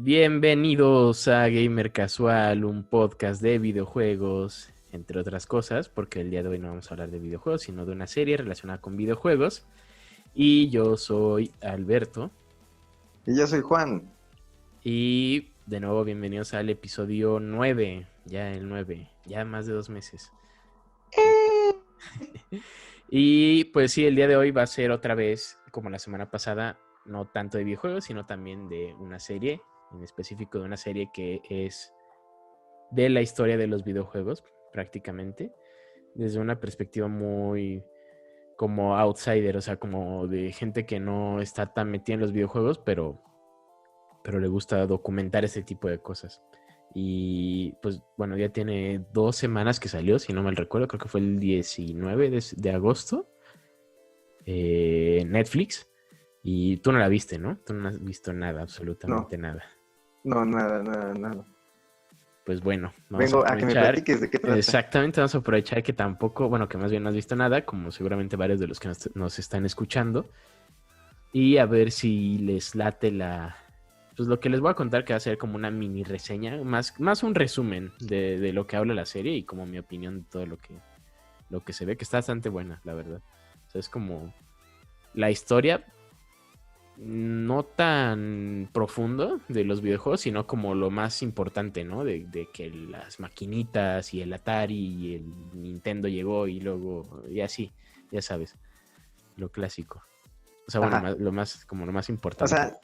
Bienvenidos a Gamer Casual, un podcast de videojuegos, entre otras cosas, porque el día de hoy no vamos a hablar de videojuegos, sino de una serie relacionada con videojuegos. Y yo soy Alberto. Y yo soy Juan. Y de nuevo, bienvenidos al episodio 9, ya el 9, ya más de 2 meses. Y pues sí, el día de hoy va a ser otra vez, como la semana pasada, no tanto de videojuegos, sino también de una serie, en específico de una serie que es de la historia de los videojuegos, prácticamente, desde una perspectiva muy como outsider, o sea, como de gente que no está tan metida en los videojuegos, pero le gusta documentar ese tipo de cosas. Y pues bueno, ya tiene 2 semanas que salió, si no mal recuerdo, creo que fue el 19 de agosto, Netflix. Y tú no la viste, ¿no? Tú no has visto nada, absolutamente nada. No, nada. Pues bueno, vamos Vengo a a que me aprovechar. platiques de qué trata. Exactamente, vamos a aprovechar que tampoco, bueno, que más bien no has visto nada, como seguramente varios de los que nos están escuchando. Y a ver si les late pues lo que les voy a contar, que va a ser como una mini reseña, más un resumen de lo que habla la serie y como mi opinión de todo lo que se ve, que está bastante buena, la verdad. O sea, es como la historia no tan profundo de los videojuegos, sino como lo más importante, ¿no? De que las maquinitas y el Atari y el Nintendo llegó y luego, y así, ya sabes, lo clásico. O sea, bueno, lo más O importante. sea,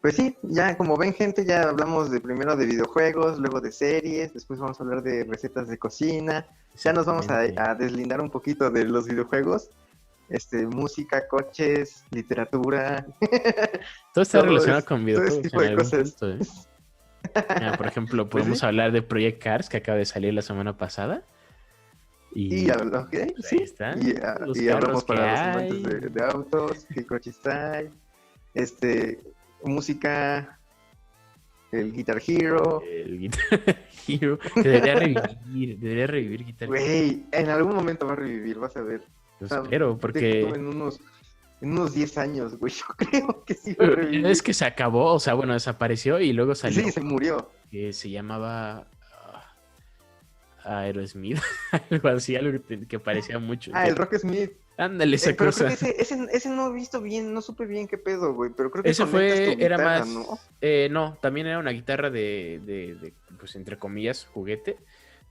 pues sí, ya como ven gente, ya hablamos primero de videojuegos, luego de series, después vamos a hablar de recetas de cocina. Ya nos vamos a deslindar un poquito de los videojuegos. Música, coches, literatura. Todo está relacionado con todo ese videojuegos tipo en de algún cosas. punto, ¿eh? Mira, por ejemplo, Pues podemos sí, hablar de Project Cars, que acaba de salir la semana pasada. y Y okay, pues ahí sí. está, los Y carros hablamos que para los amantes hay. de autos, qué coches hay, música, el Guitar Hero. El Guitar Hero, que debería revivir Guitar Hero. Güey, en algún momento va a revivir, vas a ver. Lo O sea, espero, deja tú porque en unos 10 años, güey, yo creo que sí va a es revivir. que se acabó, o sea, bueno, desapareció y luego salió Sí, se murió. que se llamaba Aerosmith, algo así, algo que parecía mucho. Ah, el Rock Smith. Ándale, esa Pero creo que cosa. ese no he visto bien, no supe bien qué pedo, güey. Pero creo que Ese conectas tu era guitarra, ¿no? más, no, también era una guitarra pues entre comillas, juguete,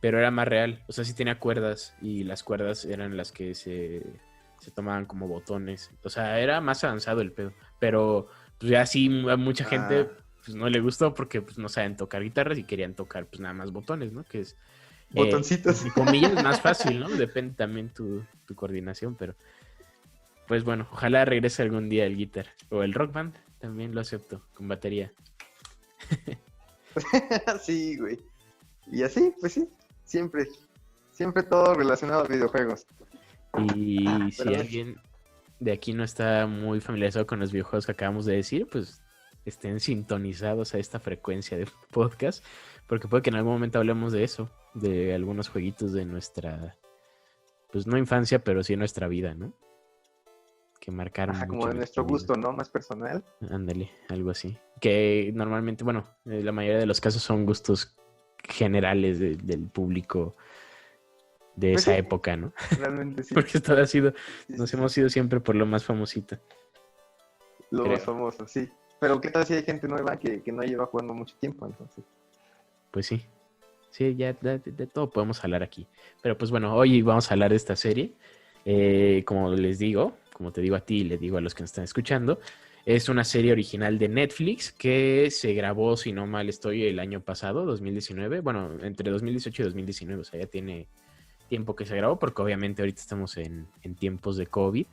pero era más real. O sea, sí tenía cuerdas y las cuerdas eran las que se tomaban como botones. O sea, era más avanzado el pedo. Pero pues ya sí, a mucha gente pues no le gustó porque pues no saben tocar guitarras y querían tocar pues nada más botones, ¿no? Que es, Botoncitos. entre comillas, más fácil, ¿no? Depende también tu coordinación, pero pues bueno, ojalá regrese algún día el Guitar. O el Rock Band, también lo acepto, con batería. Sí, güey. Y así, pues sí, siempre todo relacionado a videojuegos. Y si Pero alguien de aquí no está muy familiarizado con los videojuegos que acabamos de decir, pues estén sintonizados a esta frecuencia de podcast, porque puede que en algún momento hablemos de eso, de algunos jueguitos de nuestra, pues no infancia, pero sí nuestra vida, ¿no? Que marcaron mucho como de nuestro gusto, ¿no? Más personal. Ándale, algo así. Que normalmente, bueno, la mayoría de los casos son gustos generales del público de Pues esa sí, época, ¿no? realmente sí. Porque todo ha sido, nos hemos ido siempre por lo más famosito. Lo Creo. más famoso, sí. Pero ¿qué tal si hay gente nueva que no lleva jugando mucho tiempo, entonces? Pues sí. Sí, ya de todo podemos hablar aquí. Pero pues bueno, hoy vamos a hablar de esta serie. Como les digo, como te digo a ti y le digo a los que nos están escuchando, es una serie original de Netflix que se grabó, si no mal estoy, el año pasado, 2019. Bueno, entre 2018 y 2019, o sea, ya tiene tiempo que se grabó, porque obviamente ahorita estamos en tiempos de COVID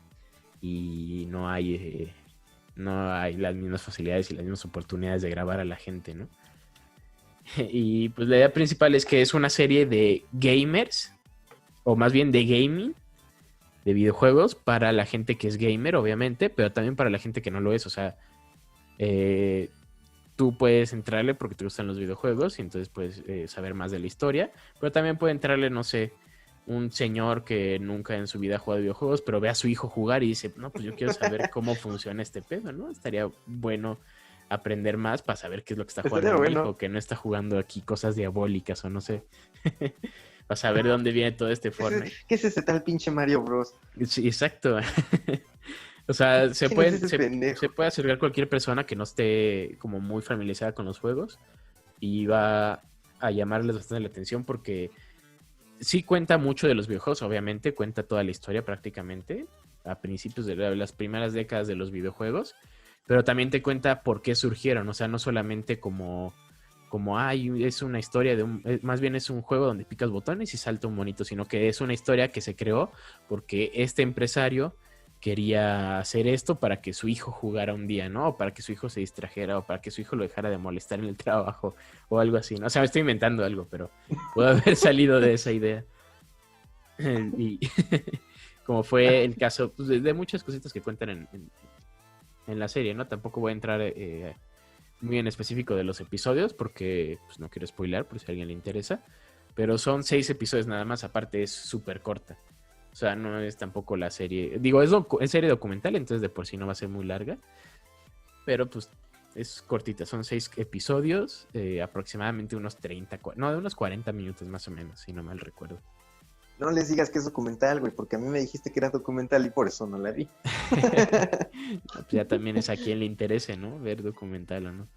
y no hay las mismas facilidades y las mismas oportunidades de grabar a la gente, ¿no? Y pues la idea principal es que es una serie de gamers, o más bien de gaming, de videojuegos, para la gente que es gamer, obviamente, pero también para la gente que no lo es. O sea, tú puedes entrarle porque te gustan los videojuegos y entonces puedes saber más de la historia, pero también puede entrarle, no sé, un señor que nunca en su vida ha jugado videojuegos, pero ve a su hijo jugar y dice, no, pues yo quiero saber cómo funciona este pedo, ¿no? Estaría bueno aprender más para saber qué es lo que está Estaría jugando mi bueno. hijo, que no está jugando aquí cosas diabólicas o no sé. Para saber de dónde viene todo este Fortnite. ¿Qué es ese tal pinche Mario Bros? Sí, exacto. O sea, ¿Quién es ese pendejo? se puede acercar cualquier persona que no esté como muy familiarizada con los juegos y va a llamarles bastante la atención porque sí cuenta mucho de los videojuegos, obviamente, cuenta toda la historia prácticamente a principios de las primeras décadas de los videojuegos, pero también te cuenta por qué surgieron, o sea, no solamente ay, es una historia más bien es un juego donde picas botones y salta un monito, sino que es una historia que se creó porque este empresario quería hacer esto para que su hijo jugara un día, ¿no? O para que su hijo se distrajera, o para que su hijo lo dejara de molestar en el trabajo, o algo así, ¿no? O sea, me estoy inventando algo, pero puede haber salido de esa idea. Y como fue el caso pues, de muchas cositas que cuentan en la serie, ¿no? Tampoco voy a entrar muy en específico de los episodios, porque pues, no quiero spoiler por si a alguien le interesa, pero son 6 episodios nada más, aparte es súper corta. O sea, no es tampoco la serie. Digo, es serie documental, entonces de por sí no va a ser muy larga. Pero pues es cortita. Son 6 episodios, aproximadamente unos 30, no, de unos 40 minutos más o menos, si no mal recuerdo. No les digas que es documental, güey, porque a mí me dijiste que era documental y por eso no la vi. Pues ya también es a quien le interese, ¿no? Ver documental o no.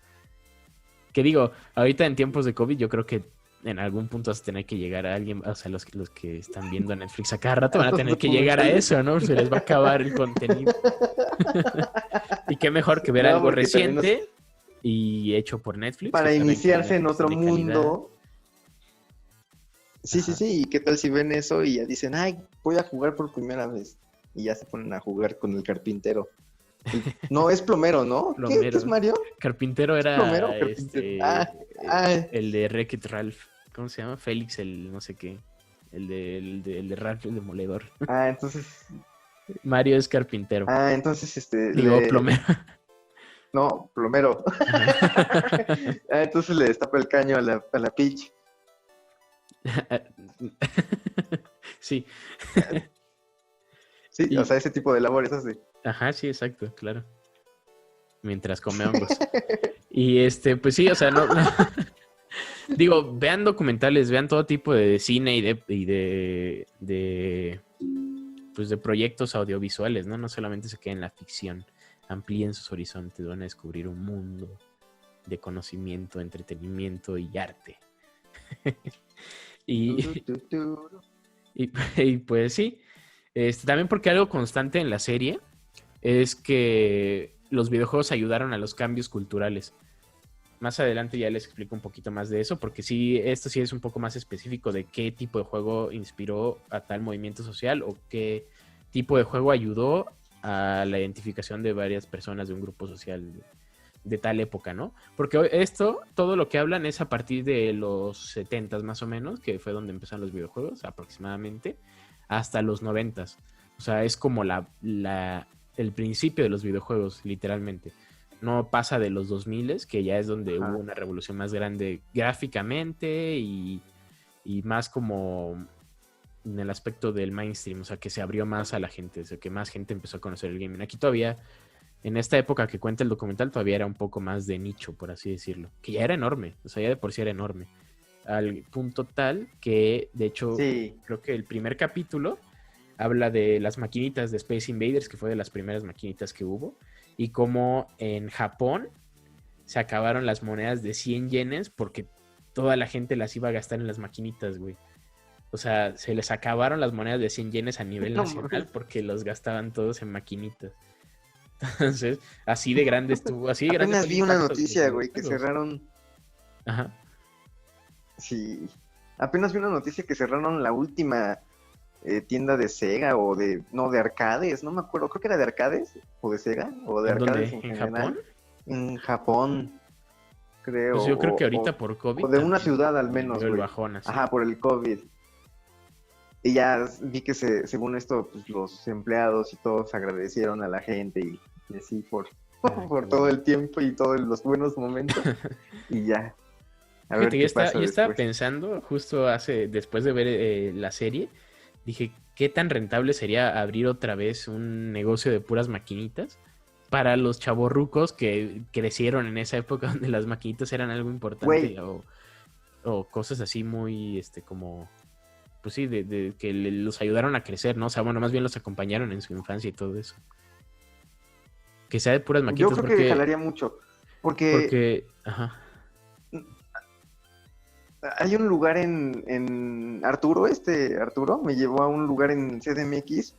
Que digo, ahorita en tiempos de COVID yo creo que en algún punto vas a tener que llegar a alguien, o sea, los que están viendo Netflix a cada rato van a tener que llegar a eso, ¿no? Se les va a acabar el contenido. Y qué mejor que ver algo reciente y hecho por Netflix. Para iniciarse en otro de calidad. mundo. Sí, sí, sí. ¿Y qué tal si ven eso y ya dicen, ay, voy a jugar por primera vez? Y ya se ponen a jugar con el carpintero. No, es plomero, ¿no? Plomero. ¿Qué es Mario? Carpintero era ¿Plomero? el de Wreck-It Ralph. ¿Cómo se llama? Félix, el no sé qué. El de Ralph el Demoledor. Ah, entonces. Mario es carpintero. Ah, entonces Digo, plomero. No, plomero. Entonces le destapa el caño a la Peach. Sí. Sí, o sea, ese tipo de labores hace. Ajá, sí, exacto, claro. Mientras come hongos. Y pues sí, o sea, no. Digo, vean documentales, vean todo tipo de cine pues de proyectos audiovisuales, ¿no? No solamente se queden en la ficción. Amplíen sus horizontes, van a descubrir un mundo de conocimiento, entretenimiento y arte. y pues sí, también porque algo constante en la serie es que los videojuegos ayudaron a los cambios culturales. Más adelante ya les explico un poquito más de eso, porque sí, esto sí es un poco más específico de qué tipo de juego inspiró a tal movimiento social o qué tipo de juego ayudó a la identificación de varias personas de un grupo social de tal época, ¿no? Porque todo lo que hablan es a partir de los 70s más o menos, que fue donde empezaron los videojuegos aproximadamente, hasta los 90s. O sea, es como el principio de los videojuegos, literalmente. No pasa de los 2000, que ya es donde hubo una revolución más grande gráficamente y más como en el aspecto del mainstream, o sea, que se abrió más a la gente, o sea, que más gente empezó a conocer el gaming. Aquí todavía, en esta época que cuenta el documental, todavía era un poco más de nicho, por así decirlo, que ya era enorme, o sea, ya de por sí era enorme, al punto tal que, de hecho, sí, creo que el primer capítulo habla de las maquinitas de Space Invaders, que fue de las primeras maquinitas que hubo, y como en Japón se acabaron las monedas de 100 yenes porque toda la gente las iba a gastar en las maquinitas, güey. O sea, se les acabaron las monedas de 100 yenes a nivel nacional porque los gastaban todos en maquinitas. Entonces, así de grande estuvo, así de grande. Apenas vi una noticia, güey, que cerraron. Ajá. Sí. Apenas vi una noticia que cerraron la última tienda de Sega o de arcades, no me acuerdo, creo que era de arcades o de Sega o de arcades ¿En Japón? En Japón, creo. Pues yo creo que ahorita por COVID. O de una ciudad al menos, güey. Bajón, así. Ajá, por el COVID. Y ya vi que según esto, pues los empleados y todos agradecieron a la gente y así por todo el tiempo y todos los buenos momentos. Y ya. A ver qué pasa yo estaba pensando justo después de ver la serie, dije, ¿qué tan rentable sería abrir otra vez un negocio de puras maquinitas? para los chavorrucos que crecieron en esa época donde las maquinitas eran algo importante o cosas así muy, como, pues sí, de que los ayudaron a crecer, ¿no? O sea, bueno, más bien los acompañaron en su infancia y todo eso. Que sea de puras Yo maquinitas creo que jalaría mucho, porque ajá, hay un lugar en Arturo, Arturo me llevó a un lugar en CDMX,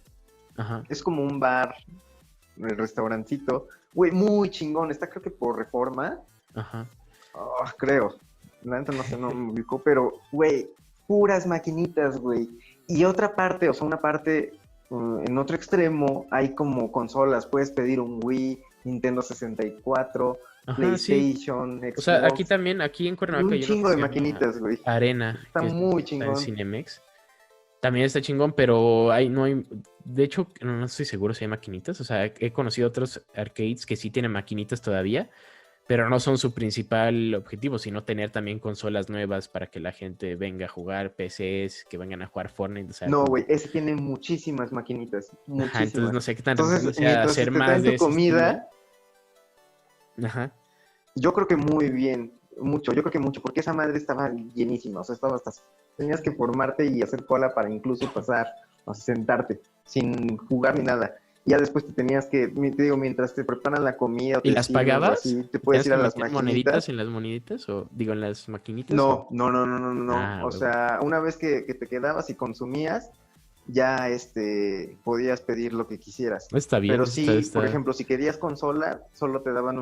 ajá, es como un bar, el restaurancito, güey, muy chingón, está creo que por Reforma, ajá. creo, la neta no sé, no me ubicó, pero, güey, puras maquinitas, güey, y otra parte, o sea, una parte, en otro extremo, hay como consolas, puedes pedir un Wii, Nintendo 64, Ajá, sí. PlayStation, O sea, aquí Xbox, también, aquí en y Cuernavaca un hay uno que chingo de se llama maquinitas, güey, Arena, está que muy está en chingón. Cinemex. También está chingón, pero no hay, de hecho, no estoy seguro si hay maquinitas. O sea, he conocido otros arcades que sí tienen maquinitas todavía, pero no son su principal objetivo, sino tener también consolas nuevas para que la gente venga a jugar, PCs, que vengan a jugar Fortnite, o sea, No, como... güey, ese tiene muchísimas maquinitas, Ajá, entonces no muchísimas. sé qué tan rentable Entonces, sea mientras hacer te más traen de tu ese estilo. comida, Ajá. yo creo que muy bien, mucho, yo creo que mucho, porque esa madre estaba llenísima, o sea, estaba hasta... Tenías que formarte y hacer cola para incluso pasar, o sea, sentarte, sin jugar ni nada. Ya después te digo, mientras te preparan la comida o ¿Y te las sirven o pagabas? así, te puedes ¿Tenías ir que a las meter moneditas maquinitas. en las moneditas? O digo, en las maquinitas o... No, no, no, no, no, no. Ah, O huevo. sea, una vez que te quedabas y consumías, ya podías pedir lo que quisieras. Está bien, Pero eso está, sí, por está... ejemplo, si querías consola, solo te daban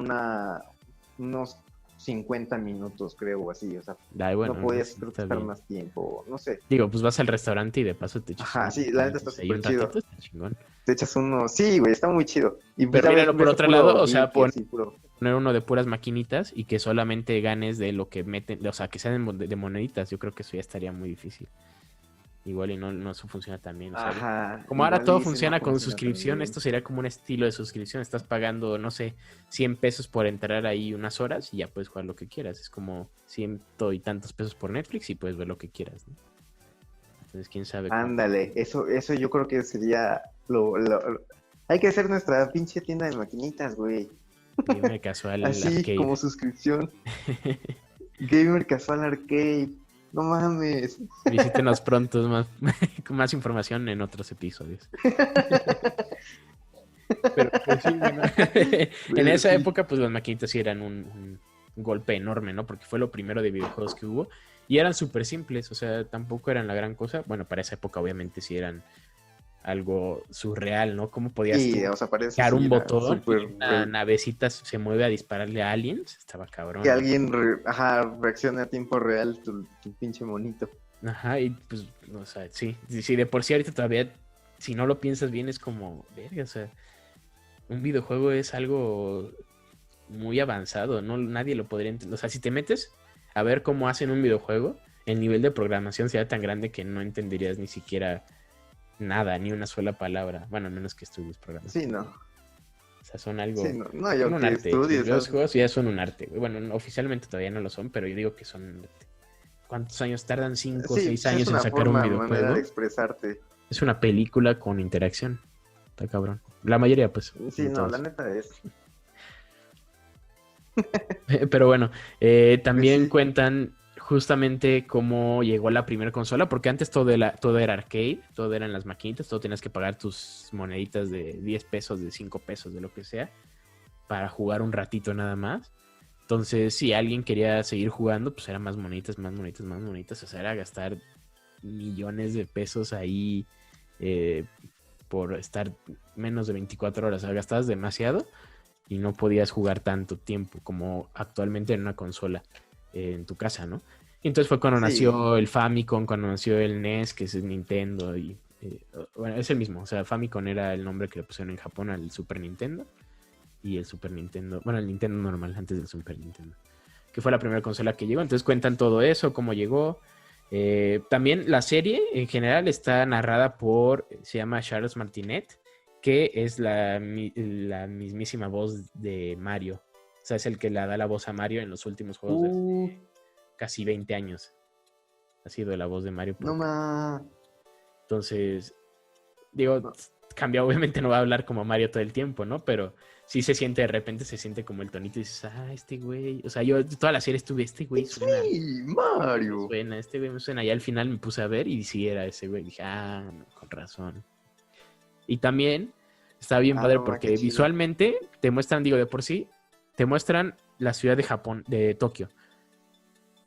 unos 50 minutos, creo, o así. O sea, Ay, no bueno, no, podías, sí, creo que está estar bien. más tiempo, no sé. Digo, pues vas al restaurante y de paso te echas Ajá, unas sí, la neta está maquinitas ahí súper un chido. ratito, está chingón. Te echas uno, sí, güey, está muy chido. Y pues Pero ya míralo por ves otro lado, puro o sea, Mickey, así, puro. poner uno de puras maquinitas y que solamente ganes de lo que meten, o sea, que sean de moneditas, yo creo que eso ya estaría muy difícil. Igual y no eso funciona tan bien, o sea, Ajá, como ahora todo igualísimo funciona con funciona suscripción, también. esto sería como un estilo de suscripción, estás pagando, no sé, 100 pesos por entrar ahí unas horas y ya puedes jugar lo que quieras, es como ciento y tantos pesos por Netflix y puedes ver lo que quieras, ¿no? Entonces, quién sabe cómo. Ándale, eso yo creo que sería Hay que hacer nuestra pinche tienda de maquinitas, güey. Gamer Casual Así Arcade. como suscripción. Gamer Casual Arcade. No mames. Visítenos pronto, más, con más información en otros episodios. Pero pues sí, bueno. En Pero esa sí. época, pues las maquinitas sí eran un golpe enorme, ¿no? Porque fue lo primero de videojuegos que hubo. Y eran súper simples, o sea, tampoco eran la gran cosa. Bueno, para esa época obviamente sí eran algo surreal, ¿no? ¿Cómo podías Sí, tú o sea, parece picar sí, un era botón y súper una navecita se mueve a dispararle a aliens? Estaba que cabrón, ¿no? alguien reaccione a tiempo real tu pinche monito. Ajá, y pues, o sea, sí, de por sí ahorita todavía, si no lo piensas bien, es como, verga, o sea, un videojuego es algo muy avanzado, no nadie lo podría entender. O sea, si te metes a ver cómo hacen un videojuego, el nivel de programación sería tan grande que no entenderías ni siquiera nada, ni una sola palabra. Bueno, a menos que estudies programación. Sí, no. O sea, son Sí, algo, no. No, son yo un que arte. estudies, Los ¿sabes? juegos ya son un arte. Bueno, oficialmente todavía no lo son, pero yo digo que son un arte. ¿Cuántos años tardan? ¿5 o Sí, 6 pues es años en una sacar un manera de videojuego? expresarte. Es una película con interacción. Está cabrón. La mayoría, pues, Sí, no no, la todos. neta es. Pero bueno, Pues también sí. cuentan justamente cómo llegó la primera consola, porque antes todo era arcade, todo eran las maquinitas, todo tenías que pagar tus moneditas de 10 pesos, de 5 pesos, de lo que sea, para jugar un ratito nada más. Entonces, si alguien quería seguir jugando, pues eran más moneditas, más moneditas, más moneditas. O sea, era gastar millones de pesos ahí eh, por estar menos de 24 horas. O sea, gastabas demasiado y no podías jugar tanto tiempo como actualmente en una consola en tu casa, ¿no? Y entonces fue cuando Sí. nació el Famicom, cuando nació el NES, que es el Nintendo, y bueno, es el mismo, o sea, Famicom era el nombre que le pusieron en Japón al Super Nintendo, y el Super Nintendo, bueno, el Nintendo normal antes del Super Nintendo, que fue la primera consola que llegó, entonces cuentan todo eso, cómo llegó. También la serie en general está narrada se llama Charles Martinet, que es la mismísima voz de Mario. O sea, es el que le da la voz a Mario en los últimos juegos de hace Uh, casi 20 años. Ha sido la voz de Mario no más. Entonces, digo, No. cambia, obviamente no va a hablar como Mario todo el tiempo, ¿no? Pero sí se siente, de repente se siente como el tonito y dices, este güey. O sea, yo toda la serie estuve, este güey suena. Sí, Mario. Suena, este güey me suena. Y al final me puse a ver y sí era ese güey. Dije, no, con razón. Y también está bien padre No, qué porque chido. visualmente te muestran, digo, de por sí, te muestran la ciudad de Japón, de Tokio.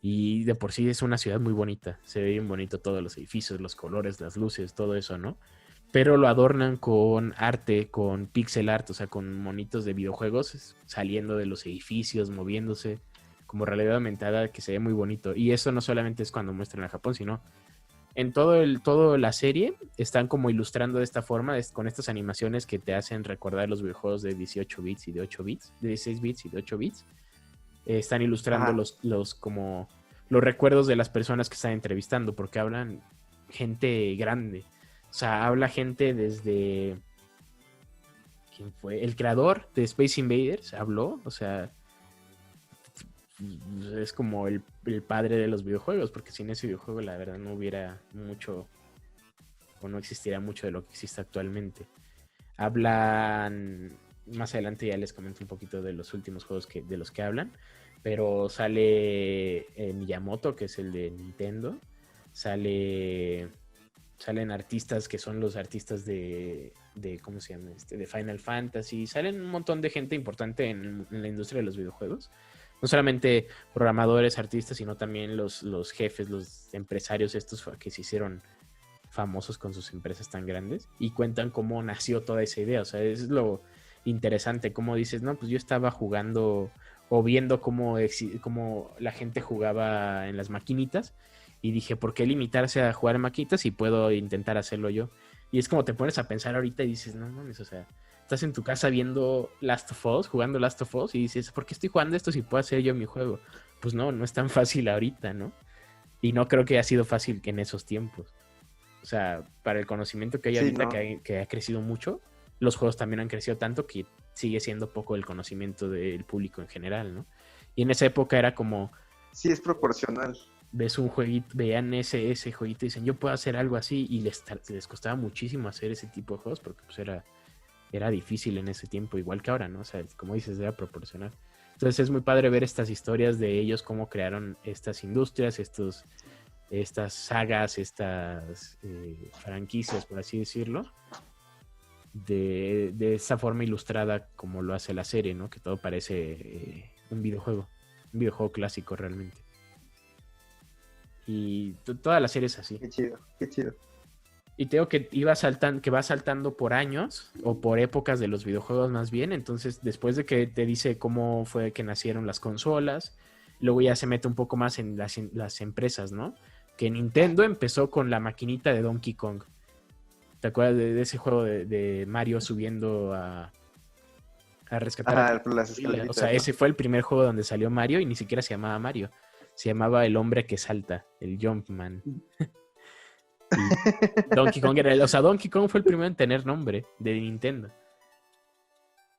Y de por sí es una ciudad muy bonita. Se ve bien bonito todos los edificios, los colores, las luces, todo eso, ¿no? Pero lo adornan con arte, con pixel art, o sea, con monitos de videojuegos saliendo de los edificios, moviéndose, como realidad aumentada, que se ve muy bonito. Y eso no solamente es cuando muestran a Japón, sino en todo la serie están como ilustrando de esta forma, con estas animaciones que te hacen recordar los videojuegos de 18 bits y de 8 bits, de 16 bits y de 8 bits. Están ilustrando Ajá. como los recuerdos de las personas que están entrevistando, porque hablan gente grande. O sea, habla gente desde... ¿Quién fue? El creador de Space Invaders habló, o sea, es como el padre de los videojuegos, porque sin ese videojuego la verdad no hubiera mucho o no existiera mucho de lo que existe actualmente. Hablan, más adelante ya les comento un poquito de los últimos juegos de los que hablan, pero sale Miyamoto, que es el de Nintendo, salen artistas que son los artistas de ¿cómo se llama? De Final Fantasy, salen un montón de gente importante en la industria de los videojuegos. No solamente programadores, artistas, sino también los jefes, los empresarios estos que se hicieron famosos con sus empresas tan grandes y cuentan cómo nació toda esa idea. O sea, es lo interesante, como dices, no, pues yo estaba jugando o viendo cómo la gente jugaba en las maquinitas y dije, ¿por qué limitarse a jugar en maquinitas si puedo intentar hacerlo yo? Y es como te pones a pensar ahorita y dices, no mames, o sea, estás en tu casa viendo Last of Us, jugando Last of Us y dices, ¿por qué estoy jugando esto si puedo hacer yo mi juego? Pues no, no es tan fácil ahorita, ¿no? Y no creo que haya sido fácil que en esos tiempos. O sea, para el conocimiento que hay Sí, ahorita, no. que ha crecido mucho, los juegos también han crecido tanto que sigue siendo poco el conocimiento del público en general, ¿no? Y en esa época era como, Sí, es proporcional. ves un jueguito, veían ese jueguito y dicen, yo puedo hacer algo así, y les costaba muchísimo hacer ese tipo de juegos porque pues era difícil en ese tiempo, igual que ahora, ¿no? O sea, como dices, era proporcional. Entonces es muy padre ver estas historias de ellos, cómo crearon estas industrias, estas sagas, estas franquicias, por así decirlo, de esa forma ilustrada como lo hace la serie, ¿no? Que todo parece un videojuego clásico realmente. Y toda la serie es así. Qué chido, qué chido. Y te digo que va saltando por años o por épocas de los videojuegos más bien. Entonces, después de que te dice cómo fue que nacieron las consolas, luego ya se mete un poco más en las empresas, ¿no? Que Nintendo empezó con la maquinita de Donkey Kong. ¿Te acuerdas de ese juego de Mario subiendo a rescatar a Ajá, tu las familia? O escaleritas, sea, ¿no? ese fue el primer juego donde salió Mario y ni siquiera se llamaba Mario. Se llamaba El Hombre que Salta, el Jumpman. Y Donkey Kong o sea, Donkey Kong fue el primero en tener nombre de Nintendo.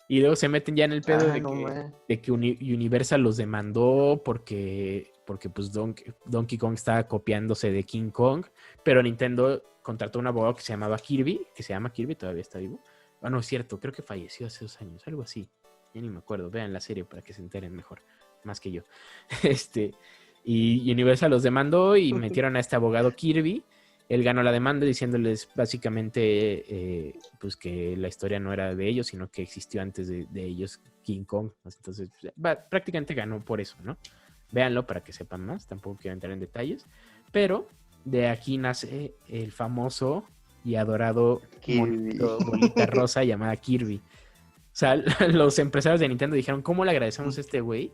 Y luego se meten ya en el pedo Ah, no, man. de que Universal los demandó porque pues Donkey Kong estaba copiándose de King Kong, pero Nintendo contrató un abogado que se llamaba Kirby, que se llama Kirby, todavía está vivo. Ah, no, es cierto, creo que falleció hace 2 años, algo así. Ya ni me acuerdo, vean la serie para que se enteren mejor, más que yo. Y Universal los demandó y metieron a este abogado Kirby. Él ganó la demanda diciéndoles básicamente pues que la historia no era de ellos, sino que existió antes de ellos King Kong. Entonces, prácticamente ganó por eso, ¿no? Véanlo para que sepan más, tampoco quiero entrar en detalles. Pero de aquí nace el famoso y adorado Kirby. bolita rosa llamada Kirby. O sea, los empresarios de Nintendo dijeron, ¿cómo le agradecemos a este güey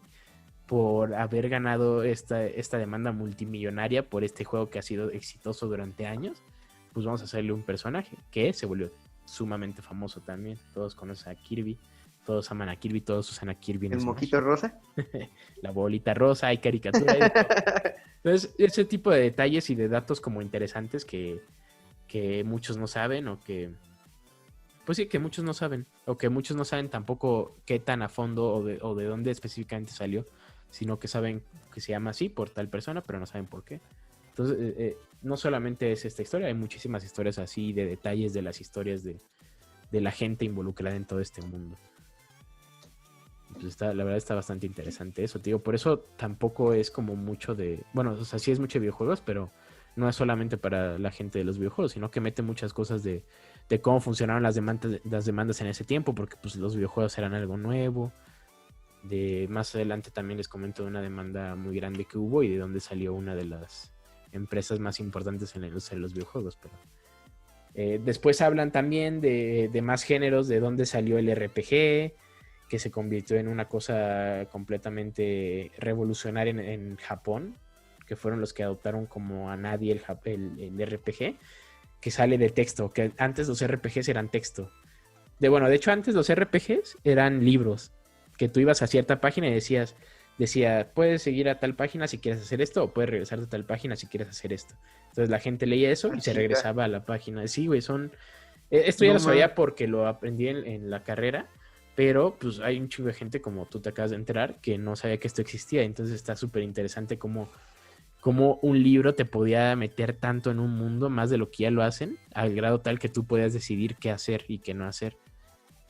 por haber ganado esta demanda multimillonaria por este juego que ha sido exitoso durante años? Pues vamos a hacerle un personaje que se volvió sumamente famoso también. Todos conocen a Kirby, todos aman a Kirby, todos usan a Kirby en ¿El Smash. moquito rosa? La bolita rosa, hay caricatura, hay de todo. Entonces, ese tipo de detalles y de datos como interesantes que muchos no saben o que... Pues sí, que muchos no saben, o que muchos no saben tampoco qué tan a fondo o de dónde específicamente salió, sino que saben que se llama así por tal persona, pero no saben por qué. Entonces, no solamente es esta historia, hay muchísimas historias así de detalles de las historias de la gente involucrada en todo este mundo. pues la verdad está bastante interesante eso, tío. Por eso tampoco es como mucho de... Bueno, o sea, sí es mucho de videojuegos, pero no es solamente para la gente de los videojuegos, sino que mete muchas cosas de cómo funcionaron las demandas en ese tiempo, porque pues los videojuegos eran algo nuevo. De más adelante también les comento de una demanda muy grande que hubo y de dónde salió una de las empresas más importantes en la industria de los videojuegos. Pero después hablan también de más géneros, de dónde salió el RPG, que se convirtió en una cosa completamente revolucionaria en Japón, que fueron los que adoptaron como a nadie el RPG, que sale de texto, que antes los RPGs eran texto. De hecho antes los RPGs eran libros, que tú ibas a cierta página y decía, puedes seguir a tal página si quieres hacer esto, o puedes regresar a tal página si quieres hacer esto. Entonces la gente leía eso y se regresaba a la página. Sí, güey, esto ya lo sabía porque lo aprendí en la carrera, pero pues hay un chingo de gente, como tú te acabas de enterar, que no sabía que esto existía. Entonces está súper interesante cómo un libro te podía meter tanto en un mundo, más de lo que ya lo hacen, al grado tal que tú podías decidir qué hacer y qué no hacer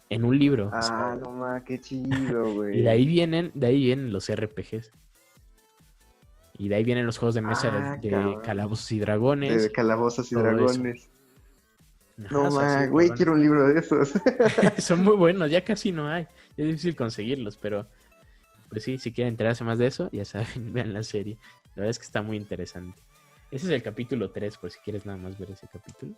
en un libro. No mames, qué chido, güey. Y de ahí vienen los RPGs. Y de ahí vienen los juegos de mesa de Calabozos y Dragones. De Calabozos y Dragones. Ajá, no mames, güey, quiero un libro de esos. Son muy buenos, ya casi no hay. Es difícil conseguirlos, pero pues sí, si quieren enterarse más de eso, ya saben, vean la serie. La verdad es que está muy interesante. Ese es el capítulo 3, por si quieres nada más ver ese capítulo.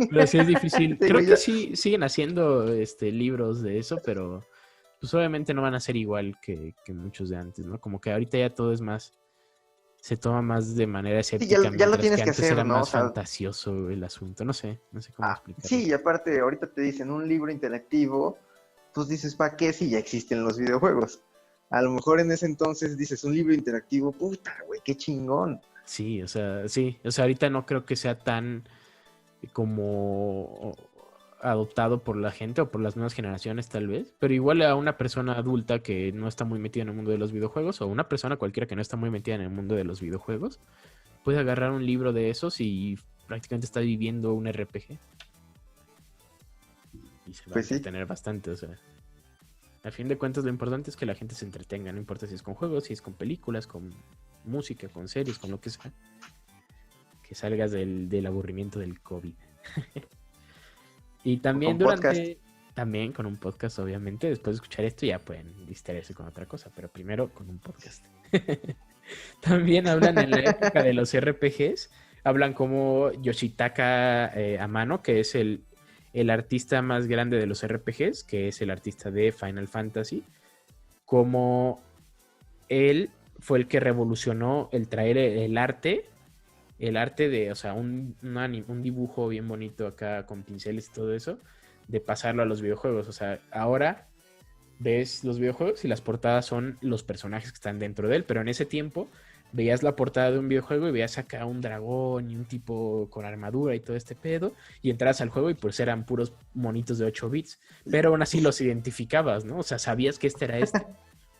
Pero sí es difícil. Creo que sí siguen haciendo libros de eso, pero pues obviamente no van a ser igual que muchos de antes, ¿no? Como que ahorita ya todo es más... Se toma más de manera escéptica. Sí, ya lo tienes que antes hacer, era ¿no? más fantasioso el asunto. No sé cómo explicarlo. Sí, y aparte, ahorita te dicen un libro interactivo, pues dices, ¿para qué si ya existen los videojuegos? A lo mejor en ese entonces dices, un libro interactivo, puta, güey, qué chingón. Sí, o sea, ahorita no creo que sea tan como adoptado por la gente o por las nuevas generaciones tal vez, pero igual a una persona adulta que no está muy metida en el mundo de los videojuegos, o una persona cualquiera que no está muy metida en el mundo de los videojuegos, puede agarrar un libro de esos y prácticamente está viviendo un RPG. Y se va a entretener bastante, o sea. A fin de cuentas, lo importante es que la gente se entretenga, no importa si es con juegos, si es con películas, con música, con series, con lo que sea. Que salgas del aburrimiento del COVID. Y también también con un podcast, obviamente. Después de escuchar esto ya pueden distraerse con otra cosa, pero primero con un podcast. También hablan en la época de los RPGs, hablan como Yoshitaka Amano, que es el artista más grande de los RPGs, que es el artista de Final Fantasy, como él fue el que revolucionó el traer el arte de, o sea, un dibujo bien bonito acá con pinceles y todo eso, de pasarlo a los videojuegos. O sea, ahora ves los videojuegos y las portadas son los personajes que están dentro de él, pero en ese tiempo veías la portada de un videojuego y veías acá un dragón y un tipo con armadura y todo este pedo, y entras al juego y pues eran puros monitos de 8 bits, pero aún así los identificabas, ¿no? O sea, sabías que este era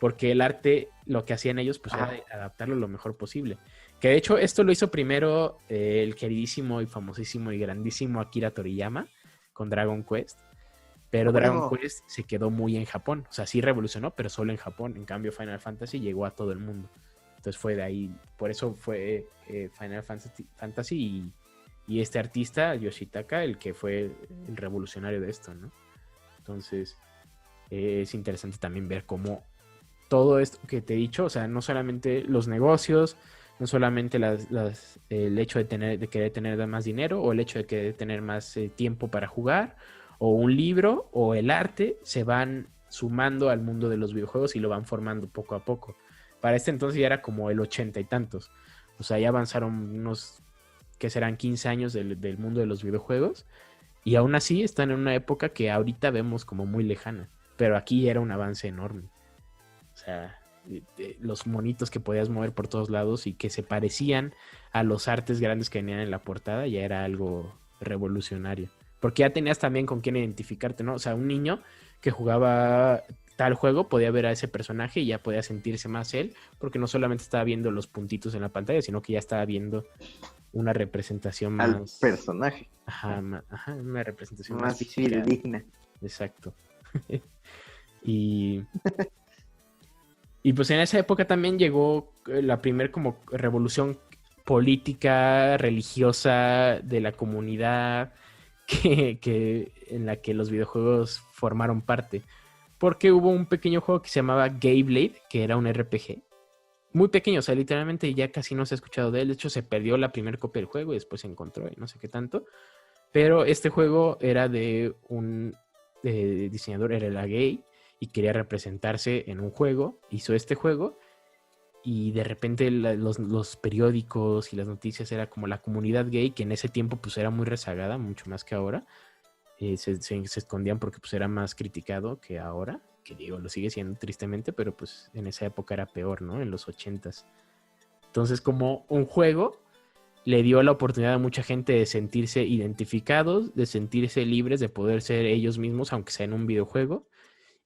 porque el arte, lo que hacían ellos, pues era adaptarlo lo mejor posible. Que de hecho esto lo hizo primero el queridísimo y famosísimo y grandísimo Akira Toriyama con Dragon Quest. Pero Dragon Quest se quedó muy en Japón. O sea, sí revolucionó, pero solo en Japón. En cambio, Final Fantasy llegó a todo el mundo. Entonces fue de ahí. Por eso fue Final Fantasy y este artista, Yoshitaka, el que fue el revolucionario de esto, ¿no? Entonces es interesante también ver cómo todo esto que te he dicho, o sea, no solamente los negocios, no solamente el hecho de querer tener más dinero, o el hecho de querer tener más tiempo para jugar, o un libro, o el arte, se van sumando al mundo de los videojuegos y lo van formando poco a poco. Para este entonces ya era como el 80 y tantos. O sea, ya avanzaron unos, que serán 15 años del mundo de los videojuegos, y aún así están en una época que ahorita vemos como muy lejana, pero aquí era un avance enorme. O sea, los monitos que podías mover por todos lados y que se parecían a los artes grandes que venían en la portada, ya era algo revolucionario. Porque ya tenías también con quién identificarte, ¿no? O sea, un niño que jugaba tal juego podía ver a ese personaje y ya podía sentirse más él, porque no solamente estaba viendo los puntitos en la pantalla, sino que ya estaba viendo una representación más... al personaje. Ajá, una representación más fidedigna. Exacto. Y, y pues en esa época también llegó la primer como revolución política, religiosa de la comunidad en la que los videojuegos formaron parte. Porque hubo un pequeño juego que se llamaba Gayblade, que era un RPG. Muy pequeño, o sea, literalmente ya casi no se ha escuchado de él. De hecho, se perdió la primera copia del juego y después se encontró y no sé qué tanto. Pero este juego era de un diseñador, era gay y quería representarse en un juego. Hizo este juego y de repente los periódicos y las noticias era como la comunidad gay, que en ese tiempo pues era muy rezagada, mucho más que ahora. Se escondían porque pues era más criticado que ahora, que digo, lo sigue siendo tristemente, pero pues en esa época era peor, ¿no? En los 80s. Entonces, como un juego le dio la oportunidad a mucha gente de sentirse identificados, de sentirse libres, de poder ser ellos mismos, aunque sea en un videojuego.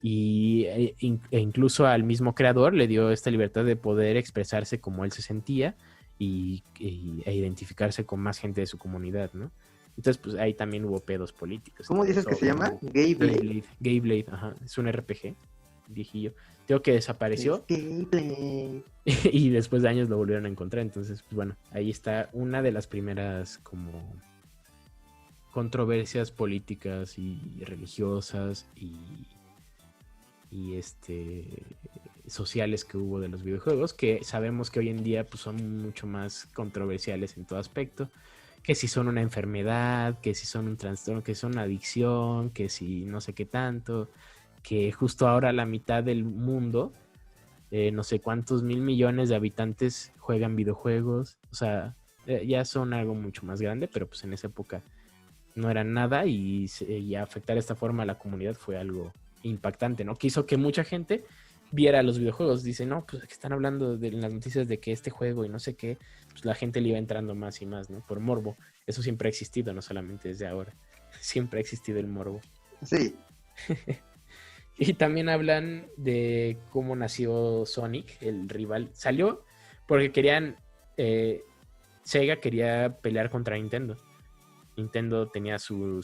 E incluso al mismo creador le dio esta libertad de poder expresarse como él se sentía e identificarse con más gente de su comunidad, ¿no? Entonces, pues ahí también hubo pedos políticos. ¿Cómo dices que se llama? Gayblade. Gayblade, ajá. Es un RPG viejillo. Creo que desapareció. Y después de años lo volvieron a encontrar. Entonces, pues bueno, ahí está una de las primeras como controversias políticas y religiosas y sociales que hubo de los videojuegos, que sabemos que hoy en día pues, son mucho más controversiales en todo aspecto. Que si son una enfermedad, que si son un trastorno, que son una adicción, que si no sé qué tanto, que justo ahora la mitad del mundo, no sé cuántos 1,000,000,000 de habitantes juegan videojuegos, o sea, ya son algo mucho más grande, pero pues en esa época no era nada y afectar de esta forma a la comunidad fue algo impactante, ¿no? Que hizo que mucha gente viera los videojuegos. Dice, no, pues que están hablando de las noticias de que este juego y no sé qué, pues la gente le iba entrando más y más, ¿no? Por morbo. Eso siempre ha existido, no solamente desde ahora. Siempre ha existido el morbo. Sí. Y también hablan de cómo nació Sonic, el rival. Salió porque querían... Sega quería pelear contra Nintendo. Nintendo tenía su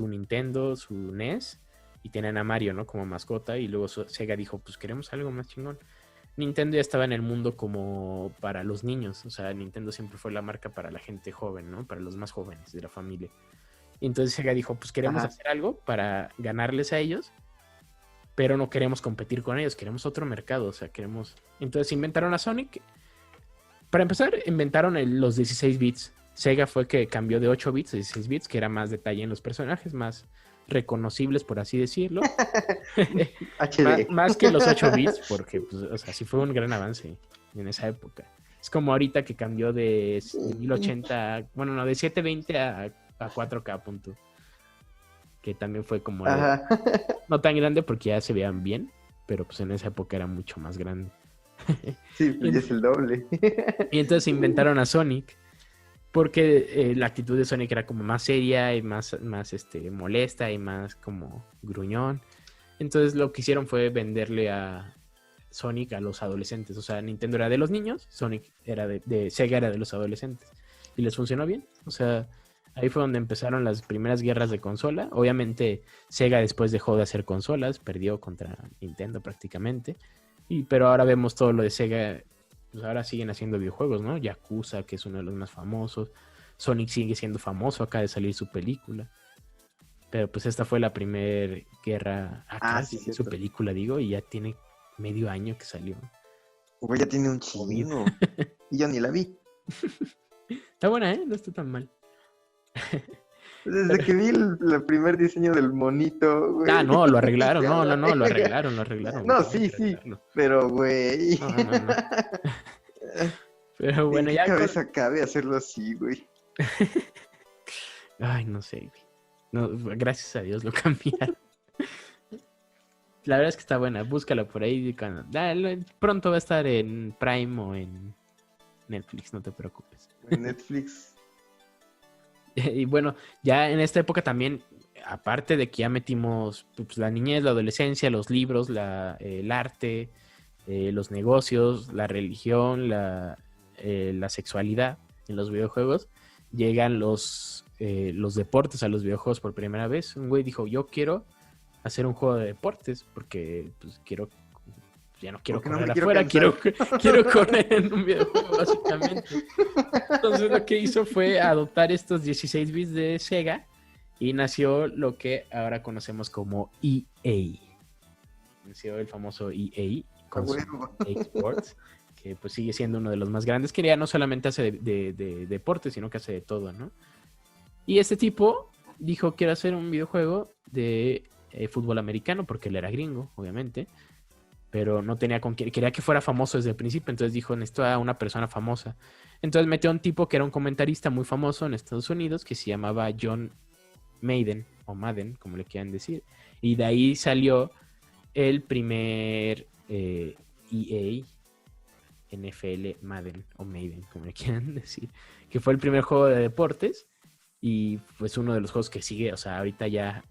Nintendo, su NES, y tenían a Mario, ¿no? Como mascota, y luego Sega dijo, pues queremos algo más chingón. Nintendo ya estaba en el mundo como para los niños, o sea, Nintendo siempre fue la marca para la gente joven, ¿no? Para los más jóvenes de la familia. Y entonces Sega dijo, pues queremos hacer algo para ganarles a ellos, pero no queremos competir con ellos, queremos otro mercado, o sea, queremos... Entonces inventaron a Sonic. Para empezar, inventaron los 16 bits. Sega fue que cambió de 8 bits a 16 bits, que era más detalle en los personajes, más reconocibles, por así decirlo. más que los 8 bits, porque pues, o sea, sí fue un gran avance en esa época. Es como ahorita que cambió de 1080, bueno, no, de 720 a 4K, punto. Que también fue como no tan grande porque ya se veían bien, pero pues en esa época era mucho más grande. Sí, pues ya es el doble. Y entonces inventaron a Sonic porque la actitud de Sonic era como más seria y más molesta y más como gruñón. Entonces lo que hicieron fue venderle a Sonic a los adolescentes. O sea, Nintendo era de los niños, Sonic era de Sega era de los adolescentes. Y les funcionó bien. O sea, ahí fue donde empezaron las primeras guerras de consola. Obviamente Sega después dejó de hacer consolas, perdió contra Nintendo prácticamente. Pero ahora vemos todo lo de Sega. Pues ahora siguen haciendo videojuegos, ¿no? Yakuza, que es uno de los más famosos. Sonic sigue siendo famoso, acaba de salir su película. Pero pues esta fue la primera guerra. Sí, su película, digo, y ya tiene medio año que salió. Güey, ya tiene un chingo. Y yo ni la vi. Está buena, ¿eh? No está tan mal. Desde que vi el primer diseño del monito, güey. No, lo arreglaron, no, lo arreglaron. No, sí, pero, güey. No. Pero bueno, ¿En ya... qué cabeza cabe hacerlo así, güey? Ay, no sé, güey. No, gracias a Dios lo cambiaron. La verdad es que está buena, búscala por ahí. Pronto va a estar en Prime o en Netflix, no te preocupes. En Netflix. Y bueno, ya en esta época también, aparte de que ya metimos pues, la niñez, la adolescencia, los libros, el arte, los negocios, la religión, la sexualidad en los videojuegos, llegan los deportes a los videojuegos por primera vez. Un güey dijo, yo quiero hacer un juego de deportes, porque pues ya no quiero Porque no me correr quiero afuera, cansar. quiero correr en un videojuego, básicamente. Entonces lo que hizo fue adoptar estos 16 bits de Sega y nació lo que ahora conocemos como EA. Nació el famoso EA A con su huevo. EA Sports, que pues sigue siendo uno de los más grandes, que ya no solamente hace de deporte, sino que hace de todo, ¿no? Y este tipo dijo, quiero hacer un videojuego de fútbol americano, porque él era gringo, obviamente, pero no tenía con quién, quería que fuera famoso desde el principio, entonces dijo, necesito a una persona famosa. Entonces metió a un tipo que era un comentarista muy famoso en Estados Unidos, que se llamaba John Madden, o Madden, como le quieran decir, y de ahí salió el primer EA NFL Madden, o Maiden, como le quieran decir, que fue el primer juego de deportes, y pues uno de los juegos que sigue, o sea, ahorita ya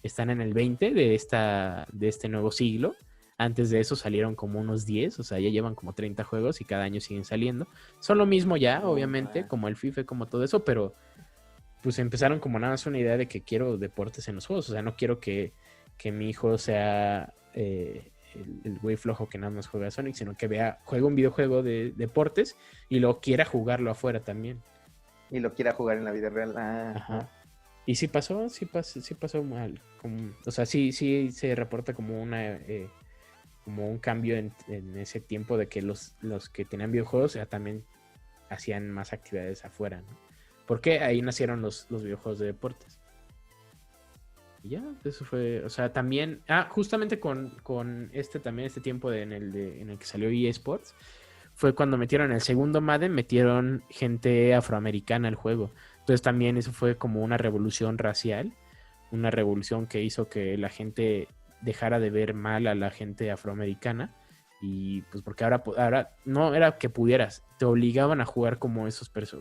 están en el 20 de este nuevo siglo. Antes de eso salieron como unos 10, o sea, ya llevan como 30 juegos y cada año siguen saliendo. Son lo mismo ya, obviamente, como el FIFA, como todo eso, pero pues empezaron como nada más una idea de que quiero deportes en los juegos, o sea, no quiero que mi hijo sea el güey flojo que nada más juega a Sonic, sino que juega un videojuego de deportes y lo quiera jugarlo afuera también. Y lo quiera jugar en la vida real. Ajá. Y sí pasó mal. O sea, sí se reporta como como un cambio en ese tiempo de que los que tenían videojuegos ya también hacían más actividades afuera, ¿no? Porque ahí nacieron los videojuegos de deportes. Y ya, eso fue, o sea, también, justamente con este tiempo en el que salió EA Sports, fue cuando metieron el segundo Madden, metieron gente afroamericana al juego. Entonces también eso fue como una revolución racial, una revolución que hizo que la gente dejara de ver mal a la gente afroamericana. Y pues porque ahora no era que pudieras, te obligaban a jugar como